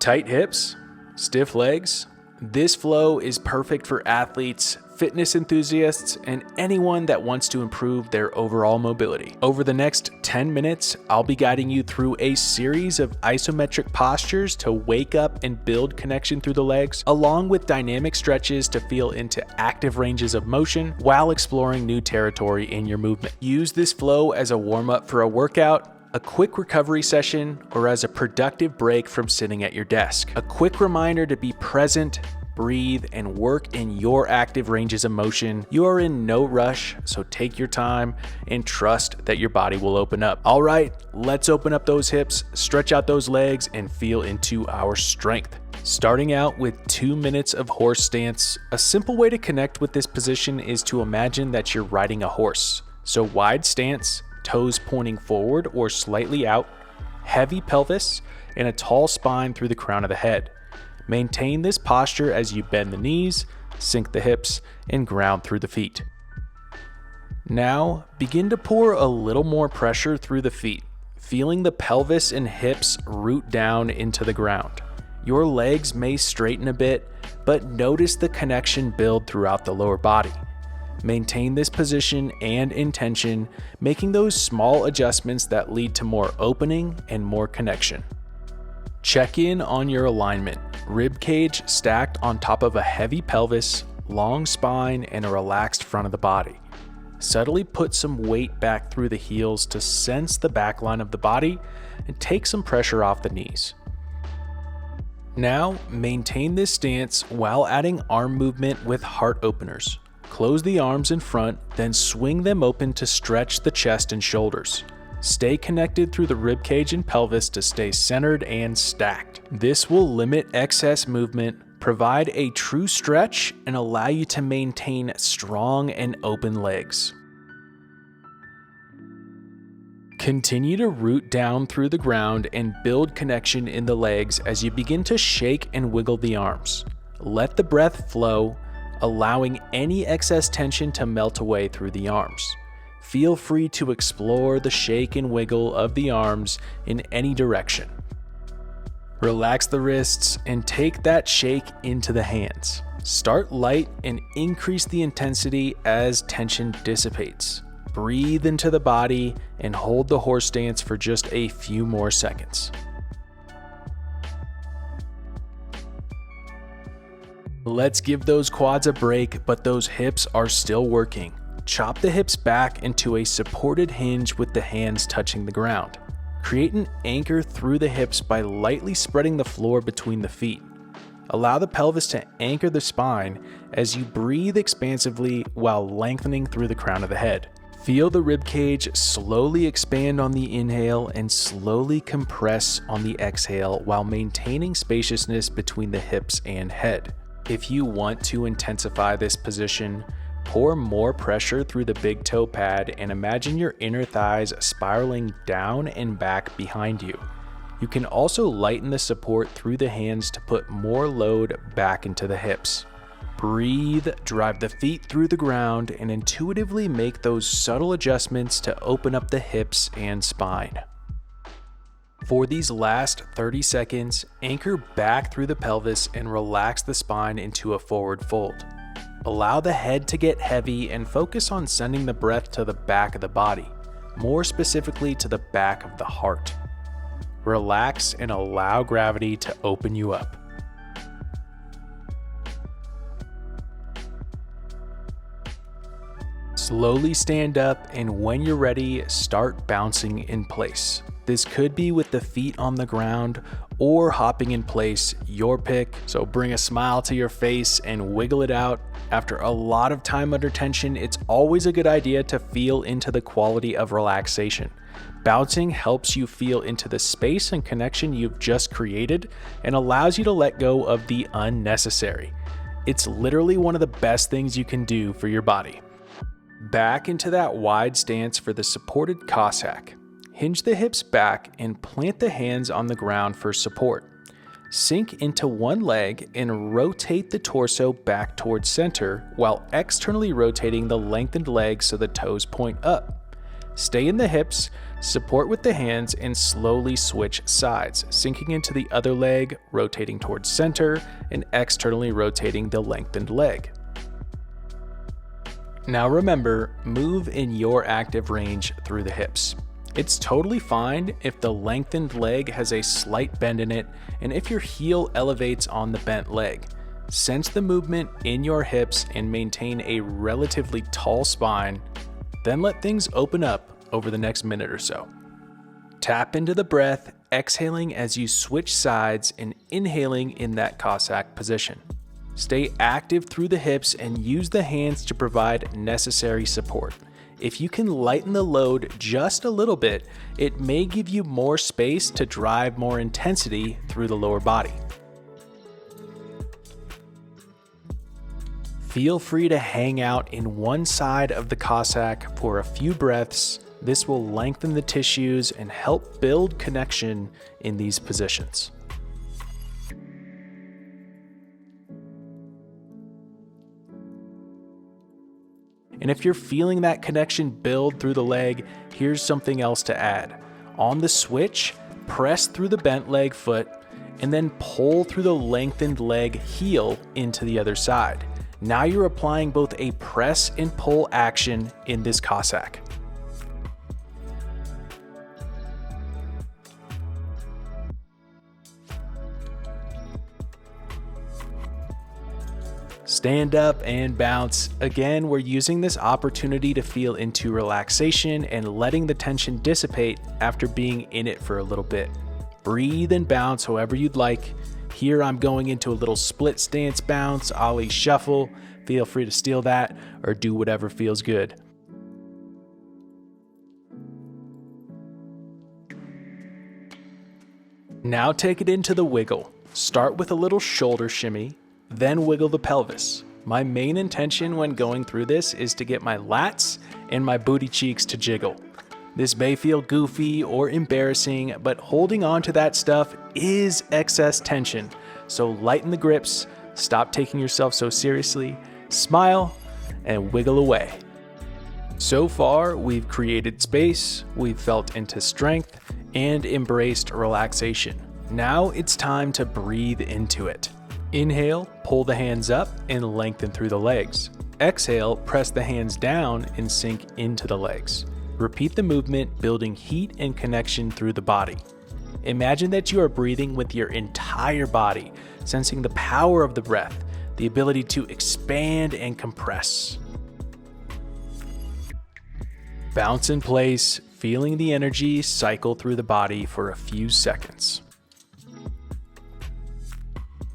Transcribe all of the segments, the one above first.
Tight hips, stiff legs. This flow is perfect for athletes, fitness enthusiasts, and anyone that wants to improve their overall mobility. Over the next 10 minutes, I'll be guiding you through a series of isometric postures to wake up and build connection through the legs, along with dynamic stretches to feel into active ranges of motion while exploring new territory in your movement. Use this flow as a warm-up for a workout, a quick recovery session, or as a productive break from sitting at your desk. A quick reminder to be present, breathe, and work in your active ranges of motion. You are in no rush, so take your time and trust that your body will open up. All right, let's open up those hips, stretch out those legs, and feel into our strength. Starting out with 2 minutes of horse stance. A simple way to connect with this position is to imagine that you're riding a horse. So wide stance, toes pointing forward or slightly out, heavy pelvis, and a tall spine through the crown of the head. Maintain this posture as you bend the knees, sink the hips, and ground through the feet. Now, begin to pour a little more pressure through the feet, feeling the pelvis and hips root down into the ground. Your legs may straighten a bit, but notice the connection build throughout the lower body. Maintain this position and intention, making those small adjustments that lead to more opening and more connection. Check in on your alignment. Rib cage stacked on top of a heavy pelvis, long spine, and a relaxed front of the body. Subtly put some weight back through the heels to sense the back line of the body and take some pressure off the knees. Now, maintain this stance while adding arm movement with heart openers. Close the arms in front, then swing them open to stretch the chest and shoulders. Stay connected through the rib cage and pelvis to stay centered and stacked. This will limit excess movement, provide a true stretch, and allow you to maintain strong and open legs. Continue to root down through the ground and build connection in the legs as you begin to shake and wiggle the arms. Let the breath flow, allowing any excess tension to melt away through the arms. Feel free to explore the shake and wiggle of the arms in any direction. Relax the wrists and take that shake into the hands. Start light and increase the intensity as tension dissipates. Breathe into the body and hold the horse stance for just a few more seconds. Let's give those quads a break, but those hips are still working. Chop the hips back into a supported hinge with the hands touching the ground. Create an anchor through the hips by lightly spreading the floor between the feet. Allow the pelvis to anchor the spine as you breathe expansively while lengthening through the crown of the head. Feel the rib cage slowly expand on the inhale and slowly compress on the exhale while maintaining spaciousness between the hips and head. If you want to intensify this position, pour more pressure through the big toe pad and imagine your inner thighs spiraling down and back behind you. You can also lighten the support through the hands to put more load back into the hips. Breathe, drive the feet through the ground, and intuitively make those subtle adjustments to open up the hips and spine. For these last 30 seconds, anchor back through the pelvis and relax the spine into a forward fold. Allow the head to get heavy and focus on sending the breath to the back of the body, more specifically to the back of the heart. Relax and allow gravity to open you up. Slowly stand up, and when you're ready, start bouncing in place. This could be with the feet on the ground or hopping in place, your pick. So bring a smile to your face and wiggle it out. After a lot of time under tension, it's always a good idea to feel into the quality of relaxation. Bouncing helps you feel into the space and connection you've just created and allows you to let go of the unnecessary. It's literally one of the best things you can do for your body. Back into that wide stance for the supported Cossack. Hinge the hips back and plant the hands on the ground for support. Sink into one leg and rotate the torso back towards center while externally rotating the lengthened leg so the toes point up. Stay in the hips, support with the hands, and slowly switch sides, sinking into the other leg, rotating towards center, and externally rotating the lengthened leg. Now remember, move in your active range through the hips. It's totally fine if the lengthened leg has a slight bend in it and if your heel elevates on the bent leg. Sense the movement in your hips and maintain a relatively tall spine, then let things open up over the next minute or so. Tap into the breath, exhaling as you switch sides and inhaling in that Cossack position. Stay active through the hips and use the hands to provide necessary support. If you can lighten the load just a little bit, it may give you more space to drive more intensity through the lower body. Feel free to hang out in one side of the Cossack for a few breaths. This will lengthen the tissues and help build connection in these positions. And if you're feeling that connection build through the leg, here's something else to add. On the switch, press through the bent leg foot and then pull through the lengthened leg heel into the other side. Now you're applying both a press and pull action in this Cossack. Stand up and bounce. Again, we're using this opportunity to feel into relaxation and letting the tension dissipate after being in it for a little bit. Breathe and bounce however you'd like. Here I'm going into a little split stance bounce, ollie shuffle. Feel free to steal that or do whatever feels good. Now take it into the wiggle. Start with a little shoulder shimmy, then wiggle the pelvis. My main intention when going through this is to get my lats and my booty cheeks to jiggle. This may feel goofy or embarrassing, but holding on to that stuff is excess tension. So lighten the grips, stop taking yourself so seriously, smile, and wiggle away. So far, we've created space, we've felt into strength, and embraced relaxation. Now it's time to breathe into it. Inhale, pull the hands up and lengthen through the legs. Exhale, press the hands down and sink into the legs. Repeat the movement, building heat and connection through the body. Imagine that you are breathing with your entire body, sensing the power of the breath, the ability to expand and compress. Bounce in place, feeling the energy cycle through the body for a few seconds.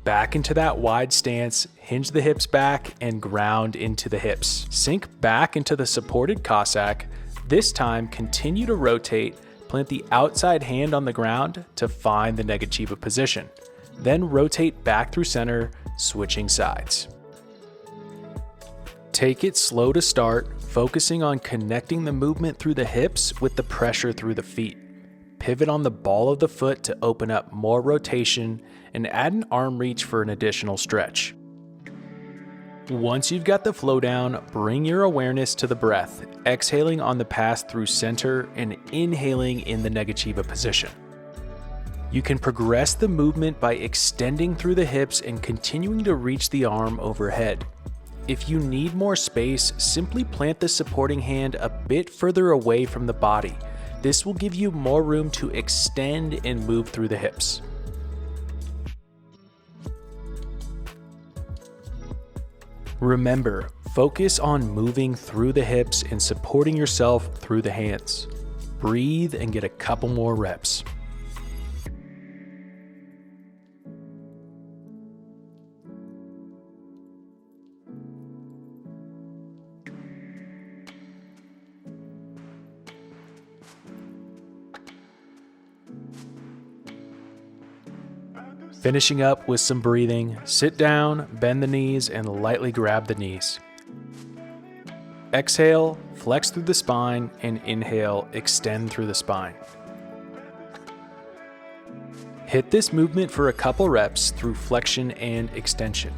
Back into that wide stance, hinge the hips back and ground into the hips. Sink back into the supported Cossack. This time, continue to rotate, plant the outside hand on the ground to find the Negativa position. Then rotate back through center, switching sides. Take it slow to start, focusing on connecting the movement through the hips with the pressure through the feet. Pivot on the ball of the foot to open up more rotation and add an arm reach for an additional stretch. Once you've got the flow down, bring your awareness to the breath, exhaling on the pass through center and inhaling in the Negativa position. You can progress the movement by extending through the hips and continuing to reach the arm overhead. If you need more space, simply plant the supporting hand a bit further away from the body. This will give you more room to extend and move through the hips. Remember, focus on moving through the hips and supporting yourself through the hands. Breathe and get a couple more reps. Finishing up with some breathing, sit down, bend the knees, and lightly grab the knees. Exhale, flex through the spine, and inhale, extend through the spine. Hit this movement for a couple reps through flexion and extension.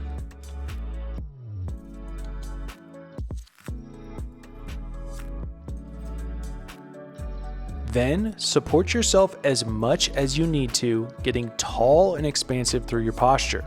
Then support yourself as much as you need to, getting tall and expansive through your posture.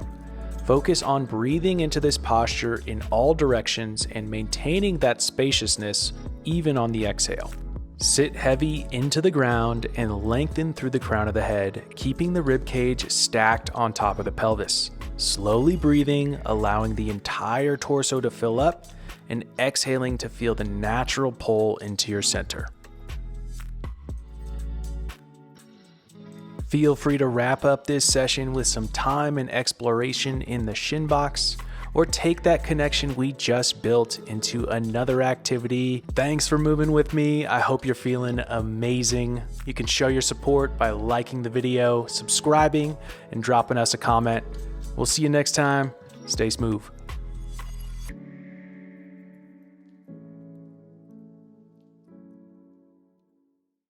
Focus on breathing into this posture in all directions and maintaining that spaciousness even on the exhale. Sit heavy into the ground and lengthen through the crown of the head, keeping the rib cage stacked on top of the pelvis. Slowly breathing, allowing the entire torso to fill up, and exhaling to feel the natural pull into your center. Feel free to wrap up this session with some time and exploration in the shin box, or take that connection we just built into another activity. Thanks for moving with me. I hope you're feeling amazing. You can show your support by liking the video, subscribing, and dropping us a comment. We'll see you next time. Stay smooth.